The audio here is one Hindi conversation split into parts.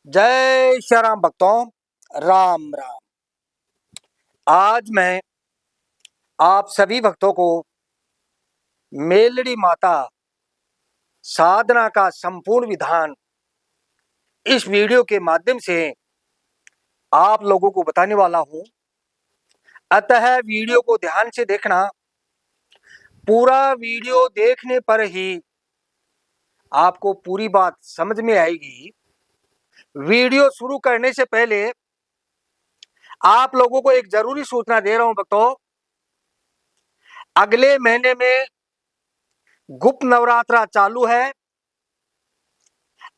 जय श्री राम भक्तों, राम राम। आज मैं आप सभी भक्तों को मेलड़ी माता साधना का संपूर्ण विधान इस वीडियो के माध्यम से आप लोगों को बताने वाला हूं। अतः वीडियो को ध्यान से देखना। पूरा वीडियो देखने पर ही आपको पूरी बात समझ में आएगी। वीडियो शुरू करने से पहले आप लोगों को एक जरूरी सूचना दे रहा हूं भक्तों। अगले महीने में गुप्त नवरात्रा चालू है।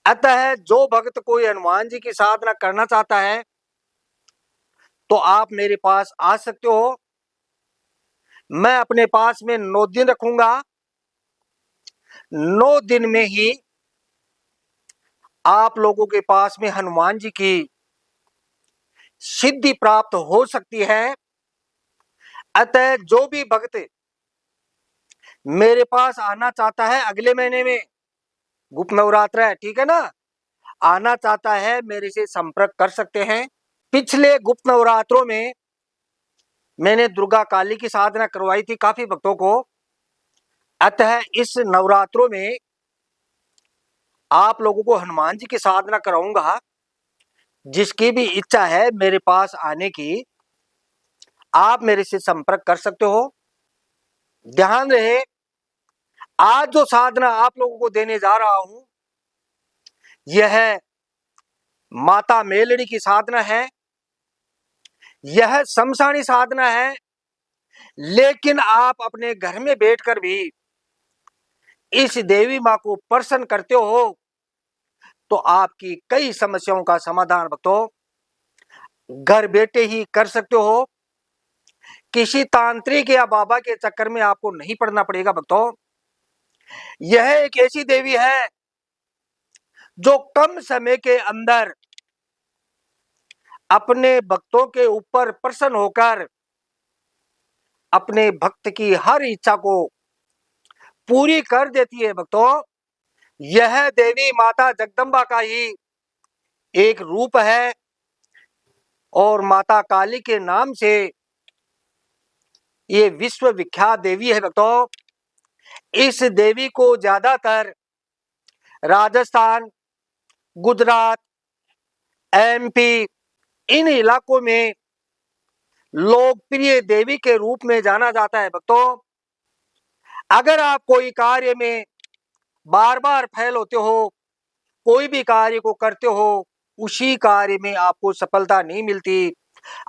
अतः जो भक्त कोई हनुमान जी की साधना करना चाहता है तो आप मेरे पास आ सकते हो। मैं अपने पास में 9 दिन रखूंगा। 9 दिन में ही आप लोगों के पास में हनुमान जी की सिद्धि प्राप्त हो सकती है। अतः जो भी भक्त मेरे पास आना चाहता है, अगले महीने में गुप्त नवरात्र है, ठीक है ना, आना चाहता है मेरे से संपर्क कर सकते हैं। पिछले गुप्त नवरात्रों में मैंने दुर्गा काली की साधना करवाई थी काफी भक्तों को। अतः इस नवरात्रों में आप लोगों को हनुमान जी की साधना कराऊंगा। जिसकी भी इच्छा है मेरे पास आने की, आप मेरे से संपर्क कर सकते हो। ध्यान रहे, आज जो साधना आप लोगों को देने जा रहा हूं यह माता मेलड़ी की साधना है। यह शमशानी साधना है, लेकिन आप अपने घर में बैठकर भी इस देवी मां को प्रसन्न करते हो तो आपकी कई समस्याओं का समाधान भक्तों घर बैठे ही कर सकते हो। किसी तांत्रिक या बाबा के चक्कर में आपको नहीं पड़ना पड़ेगा भक्तों। यह एक ऐसी देवी है जो कम समय के अंदर अपने भक्तों के ऊपर प्रसन्न होकर अपने भक्त की हर इच्छा को पूरी कर देती है भक्तों। यह देवी माता जगदम्बा का ही एक रूप है और माता काली के नाम से ये विश्व विख्यात देवी है भक्तों। इस देवी को ज्यादातर राजस्थान, गुजरात, एमपी इन इलाकों में लोकप्रिय देवी के रूप में जाना जाता है भक्तों। अगर आप कोई कार्य में बार बार फेल होते हो, कोई भी कार्य को करते हो, उसी कार्य में आपको सफलता नहीं मिलती,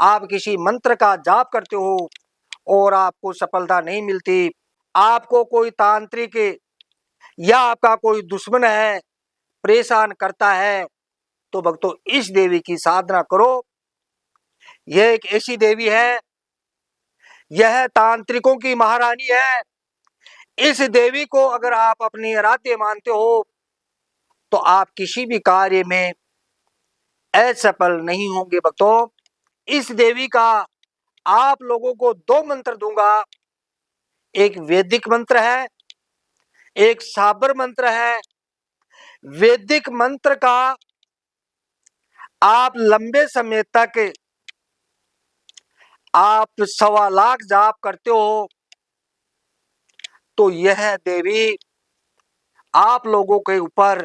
आप किसी मंत्र का जाप करते हो और आपको सफलता नहीं मिलती, आपको कोई तांत्रिक या आपका कोई दुश्मन है परेशान करता है, तो भक्तों इस देवी की साधना करो। यह एक ऐसी देवी है, यह तांत्रिकों की महारानी है। इस देवी को अगर आप अपनी आराध्य मानते हो तो आप किसी भी कार्य में असफल नहीं होंगे भक्तों। इस देवी का आप लोगों को 2 मंत्र दूंगा। एक वैदिक मंत्र है, एक साबर मंत्र है। वैदिक मंत्र का आप लंबे समय तक आप 1.25 लाख जाप करते हो तो यह देवी आप लोगों के ऊपर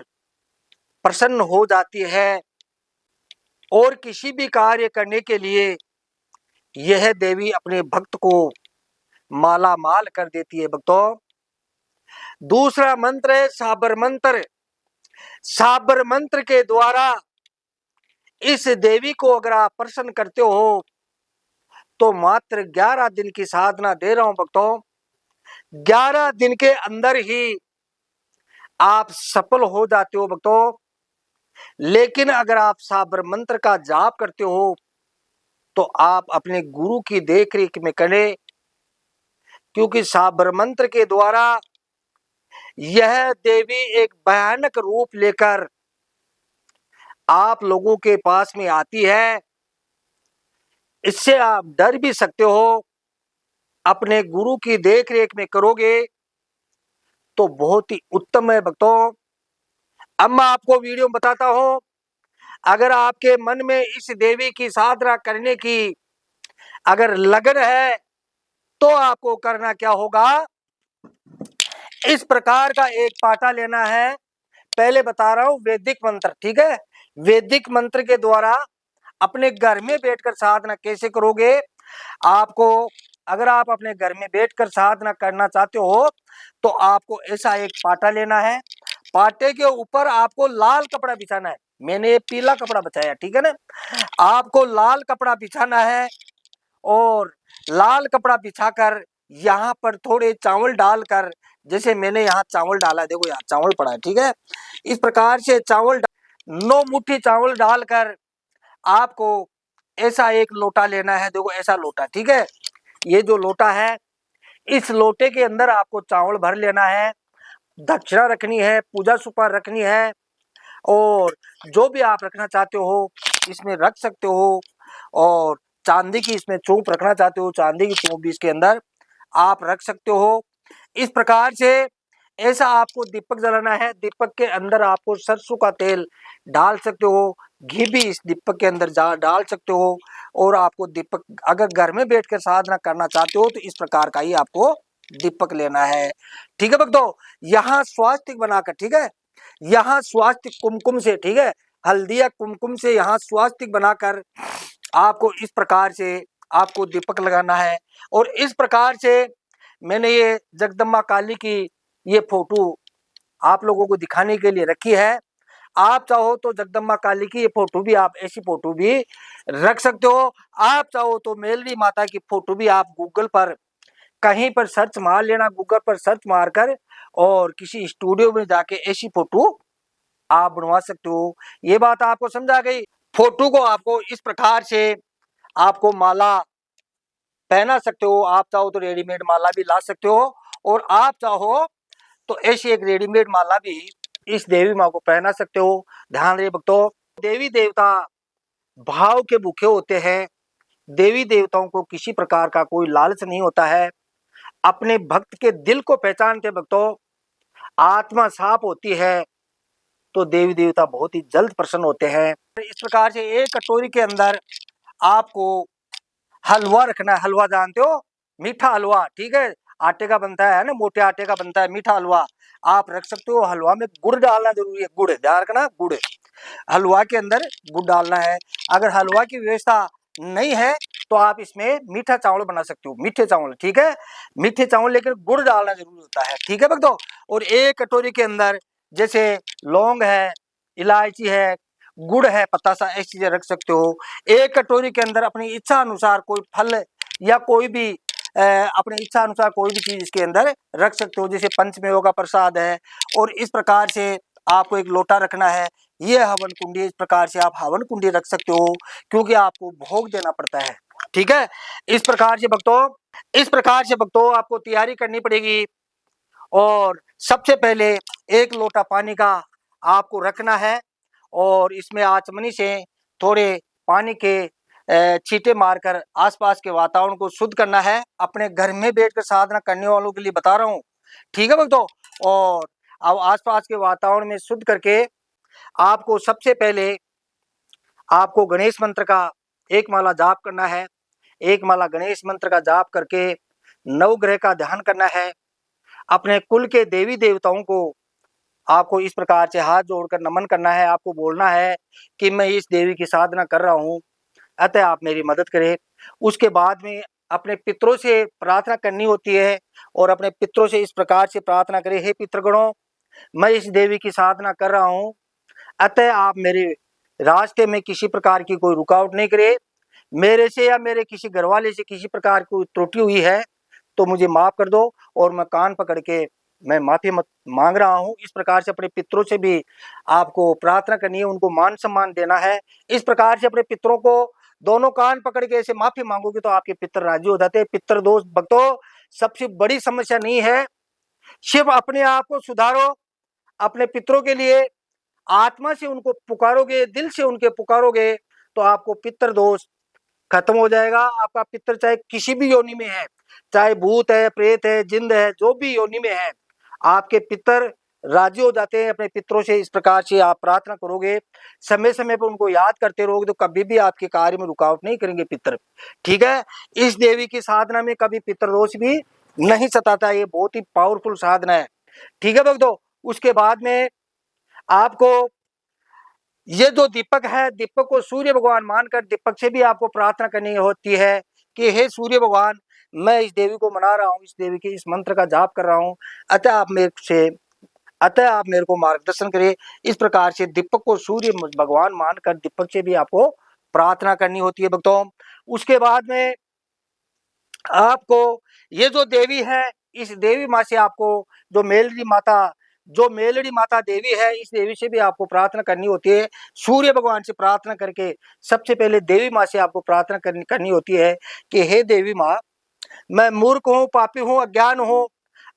प्रसन्न हो जाती है और किसी भी कार्य करने के लिए यह देवी अपने भक्त को माला माल कर देती है भक्तों। दूसरा मंत्र है साबर मंत्र। साबर मंत्र के द्वारा इस देवी को अगर आप प्रसन्न करते हो तो मात्र 11 दिन की साधना दे रहा हूं भक्तों। 11 दिन के अंदर ही आप सफल हो जाते हो भक्तों। लेकिन अगर आप साबर मंत्र का जाप करते हो तो आप अपने गुरु की देखरेख में करें, क्योंकि साबर मंत्र के द्वारा यह देवी एक भयानक रूप लेकर आप लोगों के पास में आती है। इससे आप डर भी सकते हो। अपने गुरु की देखरेख में करोगे तो बहुत ही उत्तम है भक्तों। अब मैं आपको वीडियो में बताता हूं। अगर आपके मन में इस देवी की साधना करने की अगर लगन है तो आपको करना क्या होगा, इस प्रकार का एक पाटा लेना है। पहले बता रहा हूं वैदिक मंत्र, ठीक है। वैदिक मंत्र के द्वारा अपने घर में बैठकर साधना कैसे करोगे। आपको अगर आप अपने घर में बैठकर साधना करना चाहते हो तो आपको ऐसा एक पाटा लेना है। पाटे के ऊपर आपको लाल कपड़ा बिछाना है। मैंने ये पीला कपड़ा बिछाया, ठीक है ना। आपको लाल कपड़ा बिछाना है और लाल कपड़ा बिछाकर यहाँ पर थोड़े चावल डालकर, जैसे मैंने यहाँ चावल डाला, देखो यहाँ चावल पड़ा है, ठीक है। इस प्रकार से चावल 9 मुट्ठी चावल डालकर आपको ऐसा एक लोटा लेना है। देखो ऐसा लोटा, ठीक है। ये जो लोटा है, इस लोटे के अंदर आपको चावल भर लेना है। दक्षिणा रखनी है, पूजा सुपार रखनी है और जो भी आप रखना चाहते हो इसमें रख सकते हो। और चांदी की इसमें चौप रखना चाहते हो, चांदी की चौप भी इसके अंदर आप रख सकते हो। इस प्रकार से ऐसा आपको दीपक जलाना है। दीपक के अंदर आपको सरसों का तेल डाल सकते हो, घी भी इस दीपक के अंदर डाल सकते हो। और आपको दीपक अगर घर में बैठकर साधना करना चाहते हो तो इस प्रकार का ही आपको दीपक लेना है, ठीक है भक्तों। यहाँ स्वास्तिक बनाकर, ठीक है, यहाँ स्वास्तिक कुमकुम से, ठीक है, हल्दिया कुमकुम से यहाँ स्वास्तिक बनाकर आपको इस प्रकार से आपको दीपक लगाना है। और इस प्रकार से मैंने ये जगदम्बा काली की ये फोटो आप लोगों को दिखाने के लिए रखी है। आप चाहो तो जगदम्बा काली की ये फोटो भी, आप ऐसी फोटो भी रख सकते हो। आप चाहो तो मेलरी माता की फोटो भी आप गूगल पर कहीं पर सर्च मार लेना, गूगल पर सर्च मारकर और किसी स्टूडियो में जाके ऐसी फोटो आप बनवा सकते हो। ये बात आपको समझा गई। फोटो को आपको इस प्रकार से आपको माला पहना सकते हो। आप चाहो तो रेडीमेड माला भी ला सकते हो और आप चाहो तो ऐसी एक रेडीमेड माला भी इस देवी माँ को पहना सकते हो। ध्यान रहे भक्तों, देवी देवता भाव के भूखे होते हैं। देवी देवताओं को किसी प्रकार का कोई लालच नहीं होता है। अपने भक्त के दिल को पहचानते भक्तों, आत्मा साफ होती है तो देवी देवता बहुत ही जल्द प्रसन्न होते हैं। इस प्रकार से एक कटोरी के अंदर आपको हलवा रखना है। हलवा जानते हो, मीठा हलवा, ठीक है, आटे का बनता है ना, मोटे आटे का बनता है मीठा हलवा। आप रख सकते हो। हलवा में गुड़ डालना जरूरी है, गुड़ ध्यान रखना, गुड़ हलवा के अंदर गुड़ डालना है। अगर हलवा की व्यवस्था नहीं है तो आप इसमें मीठा चावल बना सकते हो, मीठे चावल, ठीक है, मीठे चावल, लेकिन गुड़ डालना जरूरी होता है, ठीक है भक्तों। और एक कटोरी के अंदर जैसे लौंग है, इलायची है, गुड़ है, पतासा, ऐसी चीजें रख सकते हो। एक कटोरी के अंदर अपनी इच्छा अनुसार कोई फल या कोई भी अपनी इच्छा अनुसार कोई भी चीज इसके अंदर रख सकते हो, जैसे पंचमेव का प्रसाद है। और इस प्रकार से आपको एक लोटा रखना है। ये हवन कुंडी, इस प्रकार से आप हवन कुंडी रख सकते हो क्योंकि आपको भोग देना पड़ता है, ठीक है। इस प्रकार से भक्तों आपको तैयारी करनी पड़ेगी। और सबसे पहले एक लोटा पानी का आपको रखना है और इसमें आचमनी से थोड़े पानी के छींटे मारकर आसपास के वातावरण को शुद्ध करना है। अपने घर में बैठकर साधना करने वालों के लिए बता रहा हूँ, ठीक है भक्तों। और अब आसपास के वातावरण में शुद्ध करके आपको सबसे पहले आपको गणेश मंत्र का एक माला जाप करना है। एक माला गणेश मंत्र का जाप करके नवग्रह का ध्यान करना है। अपने कुल के देवी देवताओं को आपको इस प्रकार से हाथ जोड़कर नमन करना है। आपको बोलना है कि मैं इस देवी की साधना कर रहा हूँ, अतः आप मेरी मदद करें। उसके बाद में अपने पितरों से प्रार्थना करनी होती है और अपने पितरों से इस प्रकार से प्रार्थना करें, हे पितृगणों, मैं इस देवी की साधना कर रहा हूँ, अतः आप मेरे रास्ते में किसी प्रकार की कोई रुकावट नहीं करे। मेरे से या मेरे किसी घरवाले से किसी प्रकार की त्रुटि हुई है तो मुझे माफ कर दो और मैं कान पकड़ के मैं माफी मांग रहा हूँ। इस प्रकार से अपने पितरों से भी आपको प्रार्थना करनी है, उनको मान सम्मान देना है। इस प्रकार से अपने पितरों को दोनों कान पकड़ के ऐसे माफी मांगोगे तो आपके पितर राजी हो जाते हैं। पितर दोष भक्तों सबसे बड़ी समस्या नहीं है, सिर्फ अपने आप को सुधारो। अपने पितरों के लिए आत्मा से उनको पुकारोगे, दिल से उनके पुकारोगे तो आपको पितर दोष खत्म हो जाएगा। आपका पितर चाहे किसी भी योनि में है, चाहे भूत है, प्रेत है, जिंद है, जो भी योनि में है, आपके पितर राजी हो जाते हैं अपने पितरों से। इस प्रकार से आप प्रार्थना करोगे, समय समय पर उनको याद करते रहोगे, तो कभी भी आपके कार्य में रुकावट नहीं करेंगे पितर। ठीक है, इस देवी की साधना में कभी पितृदोष भी नहीं सताता। ये बहुत ही पावरफुल साधना है। ठीक है भक्तों, उसके बाद में आपको ये जो दीपक है, दीपक को सूर्य भगवान मानकर दीपक से भी आपको प्रार्थना करनी होती है कि हे सूर्य भगवान, मैं इस देवी को मना रहा हूँ, इस देवी के इस मंत्र का जाप कर रहा हूँ, अतः आप मेरे को मार्गदर्शन करें। इस प्रकार से दीपक को सूर्य भगवान मानकर दीपक से भी आपको प्रार्थना करनी होती है भक्तों। उसके बाद में आपको ये जो देवी है, इस देवी माँ से आपको जो मेलड़ी माता देवी है, इस देवी से भी आपको प्रार्थना करनी होती है। सूर्य भगवान से प्रार्थना करके सबसे पहले देवी माँ से आपको प्रार्थना करनी होती है कि हे देवी माँ, मैं मूर्ख हूँ, पापी हूँ, अज्ञान हूँ,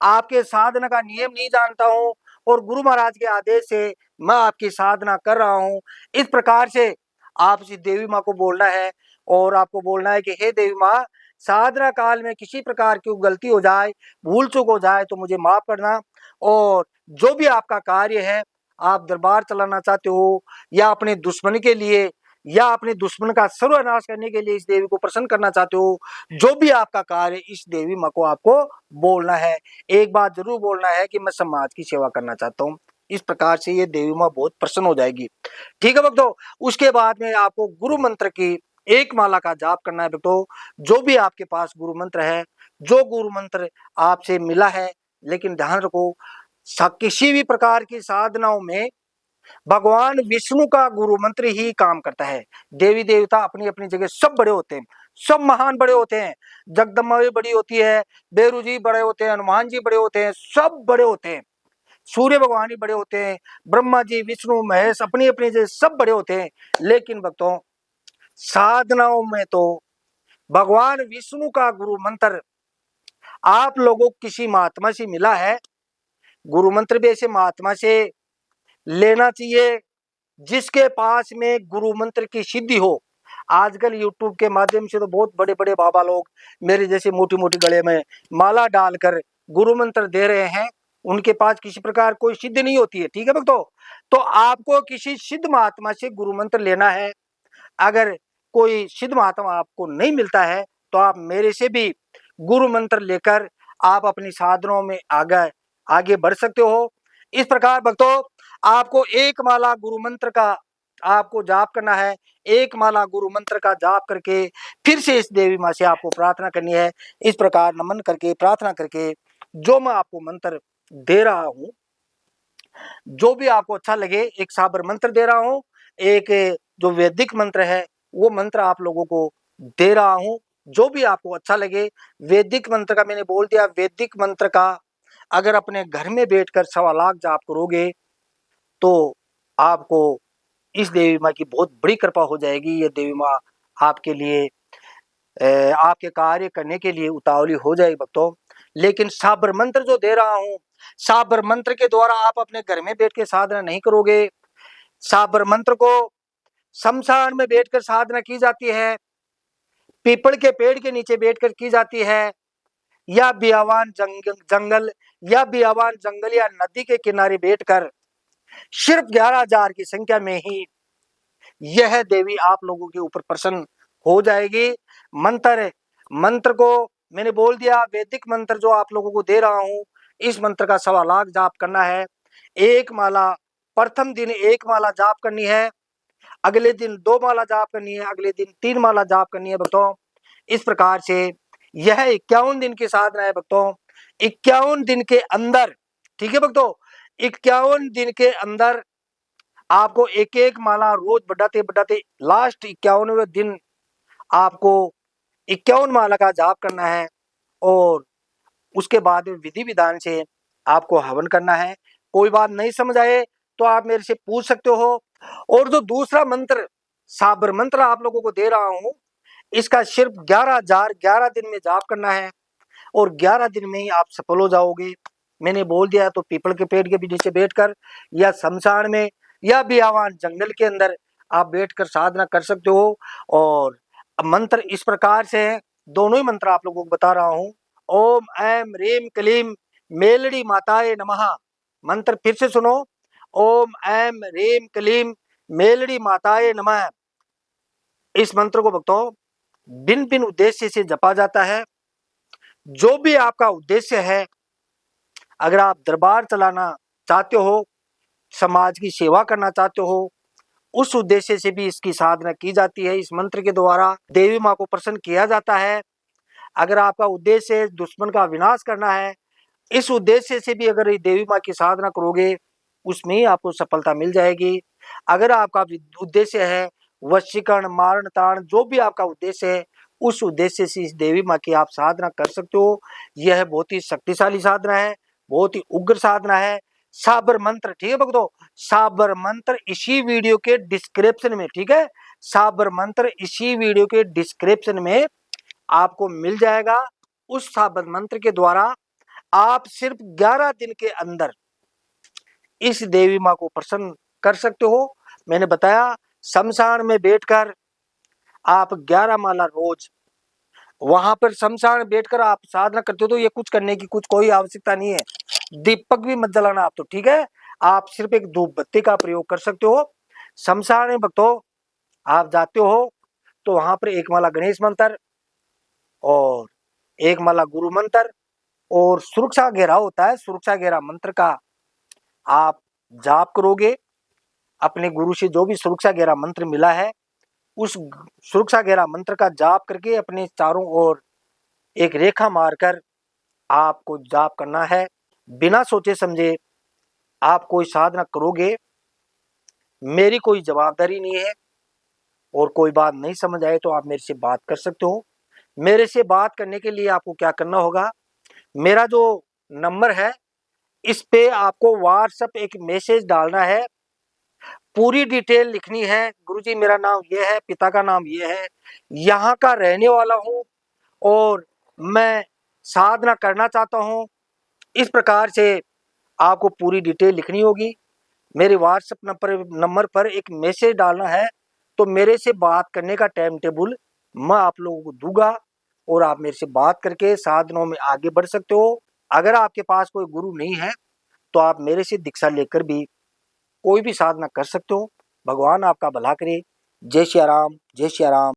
आपके साधना का नियम नहीं जानता हूँ, और गुरु महाराज के आदेश से मैं आपकी साधना कर रहा हूँ। इस प्रकार से आप इस देवी माँ को बोलना है, और आपको बोलना है कि हे देवी माँ, साधना काल में किसी प्रकार की गलती हो जाए, भूल चूक हो जाए तो मुझे माफ करना, और जो भी आपका कार्य है, आप दरबार चलाना चाहते हो, या अपने दुश्मन के लिए, या अपने दुश्मन का सर्वनाश करने के लिए इस देवी को प्रसन्न करना चाहते हो, जो भी आपका कार्य, इस देवी माँ को आपको बोलना है। एक बात जरूर बोलना है कि मैं समाज की सेवा करना चाहता हूँ। इस प्रकार से ये देवी माँ बहुत प्रसन्न हो जाएगी। ठीक है भक्तों, उसके बाद में आपको गुरु मंत्र की एक माला का जाप करना है भक्तों। जो भी आपके पास गुरु मंत्र है, जो गुरु मंत्र आपसे मिला है, लेकिन ध्यान रखो, किसी भी प्रकार की साधनाओं में भगवान विष्णु का गुरु मंत्र ही काम करता है। देवी देवता अपनी अपनी जगह सब बड़े होते हैं, सब महान बड़े होते हैं। जगदम्बा भी बड़ी होती है, बेरू जी बड़े होते हैं, हनुमान जी बड़े होते हैं, सब बड़े होते हैं। सूर्य भगवान ही बड़े होते हैं, ब्रह्मा जी, विष्णु, महेश अपनी अपनी जगह सब बड़े होते हैं। लेकिन भक्तों, साधनाओं में तो भगवान विष्णु का गुरु मंत्र आप लोगों को किसी महात्मा से मिला है। गुरु मंत्र भी ऐसे महात्मा से लेना चाहिए जिसके पास में गुरु मंत्र की सिद्धि हो। आजकल यूट्यूब के माध्यम से तो बहुत बड़े बड़े बाबा लोग मेरे जैसे मोटी मोटी गले में माला डालकर गुरु मंत्र दे रहे हैं, उनके पास किसी प्रकार कोई सिद्धि नहीं होती है। ठीक है भक्तों, तो आपको किसी सिद्ध महात्मा से गुरु मंत्र लेना है। अगर कोई सिद्ध महात्मा आपको नहीं मिलता है, तो आप मेरे से भी गुरु मंत्र लेकर आप अपनी साधनों में आगे बढ़ सकते हो। इस प्रकार भक्तों, आपको एक माला गुरु मंत्र का आपको जाप करना है। एक माला गुरु मंत्र का जाप करके फिर से इस देवी माँ से आपको प्रार्थना करनी है। इस प्रकार नमन करके, प्रार्थना करके, जो मैं आपको मंत्र दे रहा हूँ, जो भी आपको अच्छा लगे, एक साबर मंत्र दे रहा हूँ, एक जो वैदिक मंत्र है वो मंत्र आप लोगों को दे रहा हूँ। जो भी आपको अच्छा लगे, वैदिक मंत्र का मैंने बोल दिया, वैदिक मंत्र का अगर अपने घर में बैठकर 1.25 लाख जाप करोगे, तो आपको इस देवी माँ की बहुत बड़ी कृपा हो जाएगी। ये देवी माँ आपके लिए आपके कार्य करने के लिए उतावली हो जाएगी भक्तों। लेकिन साबर मंत्र जो दे रहा हूँ, साबर मंत्र के द्वारा आप अपने घर में बैठ के साधना नहीं करोगे। साबर मंत्र को शमशान में बैठकर साधना की जाती है, पीपल के पेड़ के नीचे बैठकर की जाती है, या बियावान जंगल या नदी के किनारे बैठकर सिर्फ 11,000 की संख्या में ही यह देवी आप लोगों के ऊपर प्रसन्न हो जाएगी। मंत्र को मैंने बोल दिया, वैदिक मंत्र जो आप लोगों को दे रहा हूं, इस मंत्र का 1.25 लाख जाप करना है। एक माला, प्रथम दिन एक माला जाप करनी है, अगले दिन 2 माला जाप करनी है, अगले दिन 3 माला जाप करनी है भक्तों। इस प्रकार से यह 51 दिन की साधना है भक्तों। 51 दिन के अंदर, ठीक है भक्तों, 51 दिन के अंदर आपको एक एक माला रोज बढ़ाते बढ़ाते लास्ट 51वें दिन आपको 51 माला का जाप करना है, और उसके बाद विधि विधान से आपको हवन करना है। कोई बात नहीं समझ आए तो आप मेरे से पूछ सकते हो। और जो दूसरा मंत्र, साबर मंत्र आप लोगों को दे रहा हूं, इसका सिर्फ 11,011 दिन में जाप करना है, और 11 दिन में ही आप सफल हो जाओगे। मैंने बोल दिया, तो पीपल के पेड़ के नीचे बैठकर, या शमशान में, या बियावान जंगल के अंदर आप बैठकर साधना कर सकते हो। और मंत्र इस प्रकार से है, दोनों ही मंत्र आप लोगों को बता रहा हूं। ओम ऐम ह्रीम क्लीम मेलड़ी माताए नमः। मंत्र फिर से सुनो। ओम ऐम ह्रीम क्लीम मेलड़ी माताए नमः। इस मंत्र को भक्तों भिन्न भिन्न उद्देश्य से जपा जाता है। जो भी आपका उद्देश्य है, अगर आप दरबार चलाना चाहते हो, समाज की सेवा करना चाहते हो, उस उद्देश्य से भी इसकी साधना की जाती है। इस मंत्र के द्वारा देवी माँ को प्रसन्न किया जाता है। अगर आपका उद्देश्य दुश्मन का विनाश करना है, इस उद्देश्य से भी अगर देवी माँ की साधना करोगे, उसमें ही आपको सफलता मिल जाएगी। अगर आपका उद्देश्य है वशीकरण, मारण तारण, जो भी आपका उद्देश्य है, उस उद्देश्य से इस देवी माँ की आप साधना कर सकते हो। यह बहुत ही शक्तिशाली साधना है, बहुत ही उग्र साधना है। साबर मंत्र, ठीक है भक्तों, साबर मंत्र इसी वीडियो के डिस्क्रिप्शन में, ठीक है, साबर मंत्र इसी वीडियो के डिस्क्रिप्शन में आपको मिल जाएगा। उस साबर मंत्र के द्वारा आप सिर्फ 11 दिन के अंदर इस देवी माँ को प्रसन्न कर सकते हो। मैंने बताया शमशान में बैठकर आप 11 माला रोज वहां पर शमशान में बैठकर आप साधना करते हो, तो ये कुछ करने की कोई आवश्यकता नहीं है। दीपक भी मत जलाना आप, तो ठीक है, आप सिर्फ एक धूप बत्ती का प्रयोग कर सकते हो। शमशान में भक्तों आप जाते हो तो वहां पर एक माला गणेश मंत्र और एक माला गुरु मंत्र और सुरक्षा घेरा होता है, सुरक्षा घेरा मंत्र का आप जाप करोगे। अपने गुरु से जो भी सुरक्षा घेरा मंत्र मिला है, उस सुरक्षा घेरा मंत्र का जाप करके अपने चारों ओर एक रेखा मारकर आपको जाप करना है। बिना सोचे समझे आप कोई साधना करोगे, मेरी कोई जवाबदारी नहीं है, और कोई बात नहीं समझ आए तो आप मेरे से बात कर सकते हो। मेरे से बात करने के लिए आपको क्या करना होगा, मेरा जो नंबर है इस पे आपको व्हाट्सएप एक मैसेज डालना है, पूरी डिटेल लिखनी है। गुरुजी मेरा नाम ये है, पिता का नाम ये है, यहाँ का रहने वाला हूँ और मैं साधना करना चाहता हूँ। इस प्रकार से आपको पूरी डिटेल लिखनी होगी। मेरे व्हाट्सएप नंबर पर एक मैसेज डालना है, तो मेरे से बात करने का टाइम टेबल मैं आप लोगों को दूंगा और आप मेरे से बात करके साधनों में आगे बढ़ सकते हो। अगर आपके पास कोई गुरु नहीं है तो आप मेरे से दीक्षा लेकर भी कोई भी साधना कर सकते हो। भगवान आपका भला करे। जय श्री राम, जय श्री राम।